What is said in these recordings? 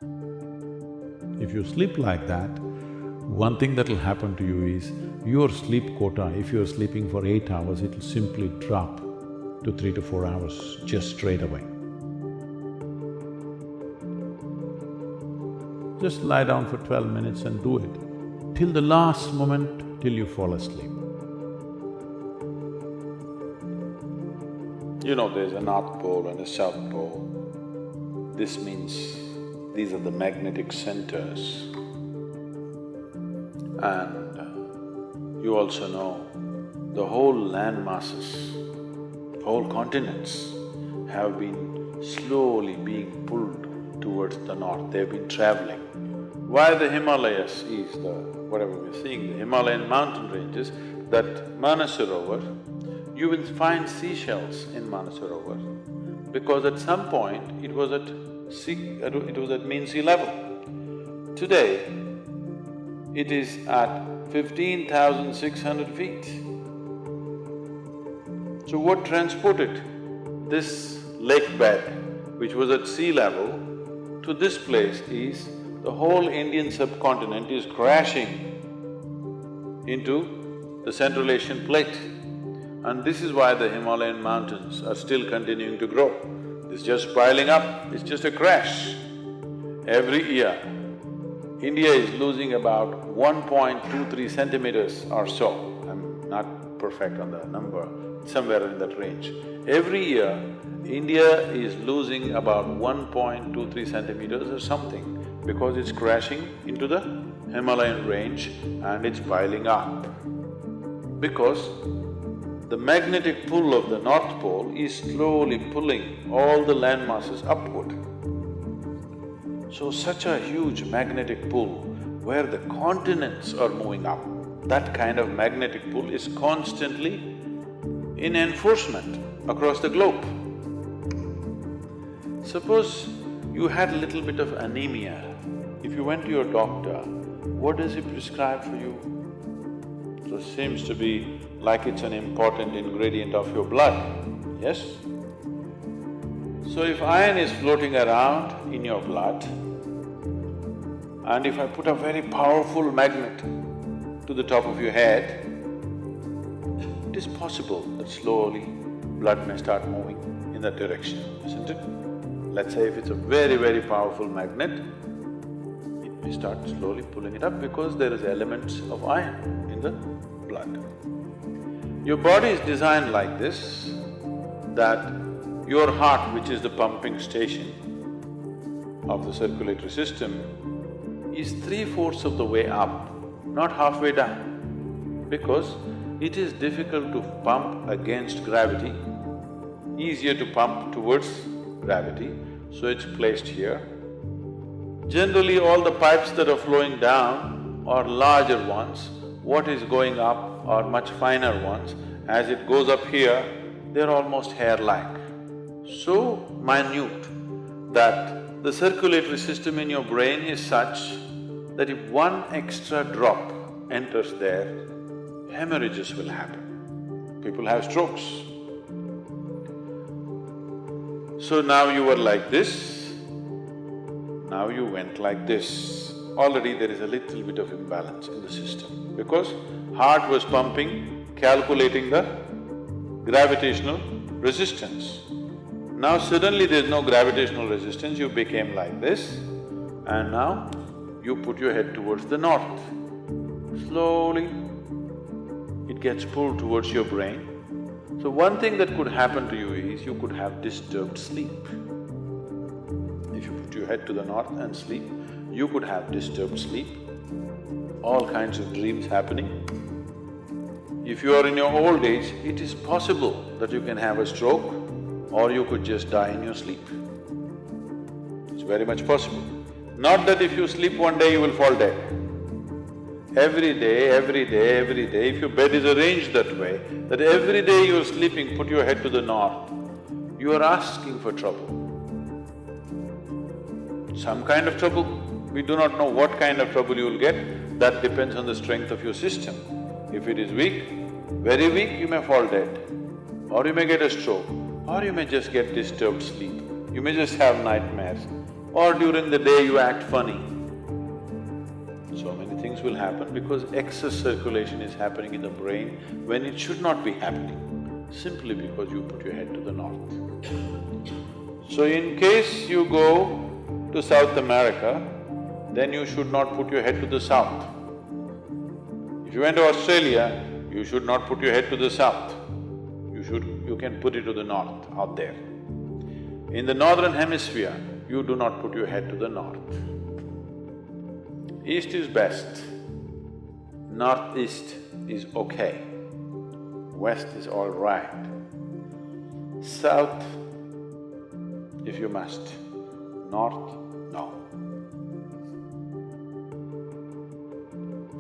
If you sleep like that, one thing that'll happen to you is, your sleep quota, if you're sleeping for 8 hours, it'll simply drop to 3 to 4 hours just straight away. Just lie down for 12 minutes and do it, till the last moment, till you fall asleep. You know, there's a North Pole and a South Pole. This means these are the magnetic centers. And you also know the whole land masses, whole continents have been slowly being pulled towards the north, they've been traveling. Why the Himalayas is the… whatever we're seeing, the Himalayan mountain ranges, that Manasarovar, you will find seashells in Manasarovar because at some point it was at mean sea level. Today, it is at 15,600 feet. So what transported this lake bed, which was at sea level, to this place is the whole Indian subcontinent is crashing into the Central Asian plate. And this is why the Himalayan mountains are still continuing to grow. It's just piling up, it's just a crash. Every year, India is losing about 1.23 centimeters or so. I'm not perfect on the number, somewhere in that range. Every year, India is losing about 1.23 centimeters or something because it's crashing into the Himalayan range and it's piling up. Because the magnetic pull of the North Pole is slowly pulling all the land masses upward. So such a huge magnetic pull where the continents are moving up, that kind of magnetic pull is constantly in enforcement across the globe. Suppose you had a little bit of anemia, if you went to your doctor, what does he prescribe for you? So it seems to be like it's an important ingredient of your blood, yes? So if iron is floating around in your blood, and if I put a very powerful magnet to the top of your head, it is possible that slowly blood may start moving in that direction, isn't it? Let's say if it's a very, very powerful magnet, it may start slowly pulling it up because there is elements of iron in the blood. Your body is designed like this, that your heart, which is the pumping station of the circulatory system, is 3/4 of the way up, not halfway down, because it is difficult to pump against gravity, easier to pump towards gravity, so it's placed here. Generally, all the pipes that are flowing down are larger ones, what is going up are much finer ones. As it goes up here, they're almost hair-like, so minute that the circulatory system in your brain is such that if one extra drop enters there, hemorrhages will happen. People have strokes. So now you were like this, now you went like this. Already there is a little bit of imbalance in the system because heart was pumping, calculating the gravitational resistance. Now suddenly there's no gravitational resistance, you became like this, and now you put your head towards the north. Slowly, it gets pulled towards your brain. So one thing that could happen to you is you could have disturbed sleep. If you put your head to the north and sleep, you could have disturbed sleep, all kinds of dreams happening. If you are in your old age, it is possible that you can have a stroke or you could just die in your sleep. It's very much possible. Not that if you sleep one day, you will fall dead. Every day, if your bed is arranged that way, that every day you're sleeping, put your head to the north, you are asking for trouble. Some kind of trouble, we do not know what kind of trouble you will get, that depends on the strength of your system. If it is weak, very weak, you may fall dead, or you may get a stroke, or you may just get disturbed sleep, you may just have nightmares, or during the day you act funny. So many things will happen because excess circulation is happening in the brain when it should not be happening, simply because you put your head to the north. So in case you go to South America, then you should not put your head to the south. If you went to Australia, you should not put your head to the south. You can put it to the north, out there. In the northern hemisphere, you do not put your head to the north. East is best, northeast is okay, west is all right, south if you must, north, no.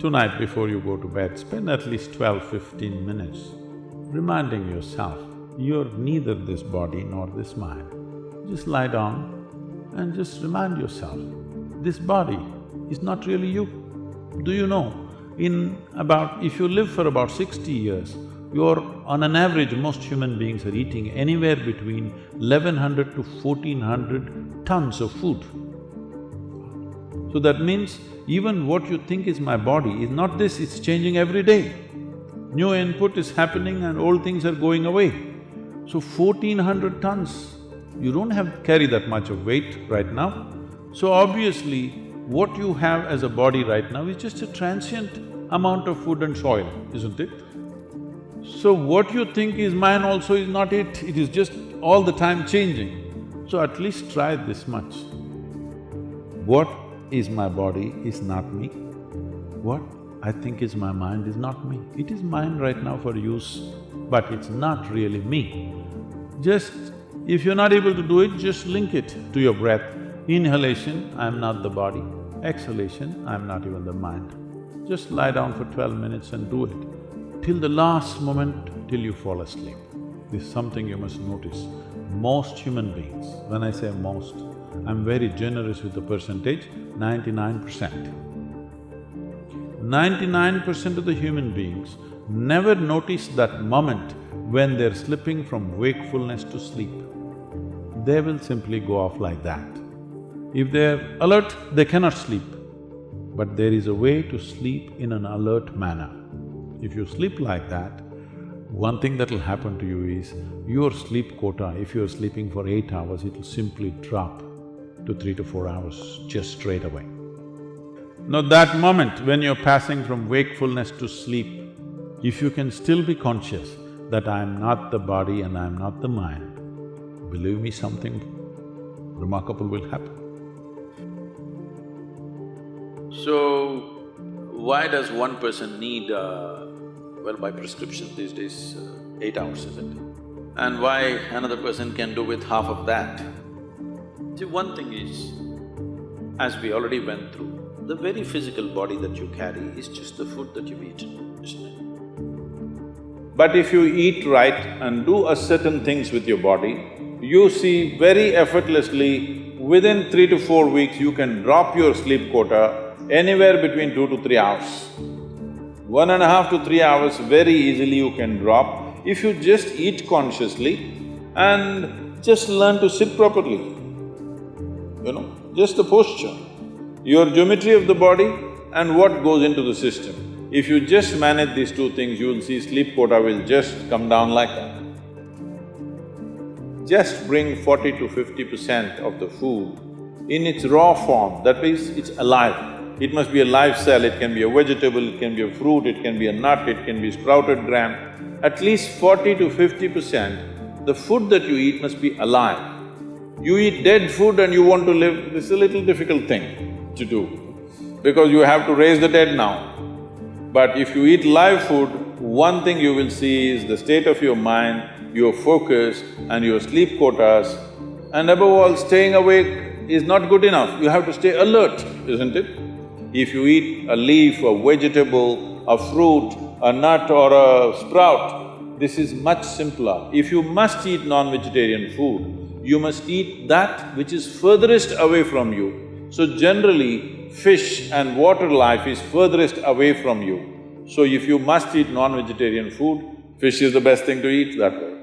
Tonight before you go to bed, spend at least 12-15 minutes reminding yourself, you're neither this body nor this mind. Just lie down and just remind yourself, this body is not really you. Do you know, if you live for about 60 years, on an average, most human beings are eating anywhere between 1100 to 1400 tons of food. So that means even what you think is my body is not this, it's changing every day. New input is happening and old things are going away. So 1400 tons, you don't carry that much of weight right now. So obviously, what you have as a body right now is just a transient amount of food and soil, isn't it? So what you think is mine also is not it is just all the time changing. So at least try this much. What is my body is not me. What I think is my mind is not me. It is mine right now for use, but it's not really me. Just, if you're not able to do it, just link it to your breath. Inhalation, I'm not the body. Exhalation, I'm not even the mind. Just lie down for 12 minutes and do it, till the last moment, till you fall asleep. This is something you must notice. Most human beings, when I say most, I'm very generous with the percentage, 99%. 99% of the human beings never notice that moment when they're slipping from wakefulness to sleep. They will simply go off like that. If they're alert, they cannot sleep. But there is a way to sleep in an alert manner. If you sleep like that, one thing that'll happen to you is, your sleep quota, if you're sleeping for 8 hours, it'll simply drop to 3 to 4 hours just straight away. Now that moment when you're passing from wakefulness to sleep, if you can still be conscious that I'm not the body and I'm not the mind, believe me, something remarkable will happen. So, why does one person need, well, by prescription these days, 8 hours, isn't it? And why another person can do with half of that? See, one thing is, as we already went through, the very physical body that you carry is just the food that you've eaten, isn't it? But if you eat right and do certain things with your body, you see very effortlessly, within 3 to 4 weeks, you can drop your sleep quota anywhere between 2 to 3 hours. 1.5 to 3 hours very easily you can drop if you just eat consciously and just learn to sit properly, just the posture, your geometry of the body and what goes into the system. If you just manage these two things, you will see sleep quota will just come down like that. Just bring 40 to 50% of the food in its raw form, that means it's alive. It must be a live cell, it can be a vegetable, it can be a fruit, it can be a nut, it can be sprouted gram. At least 40 to 50%, the food that you eat must be alive. You eat dead food and you want to live, this is a little difficult thing to do, because you have to raise the dead now. But if you eat live food, one thing you will see is the state of your mind, your focus and your sleep quotas, and above all, staying awake is not good enough, you have to stay alert, isn't it? If you eat a leaf, a vegetable, a fruit, a nut or a sprout, this is much simpler. If you must eat non-vegetarian food, you must eat that which is furthest away from you. So generally, fish and water life is furthest away from you. So if you must eat non-vegetarian food, fish is the best thing to eat that way.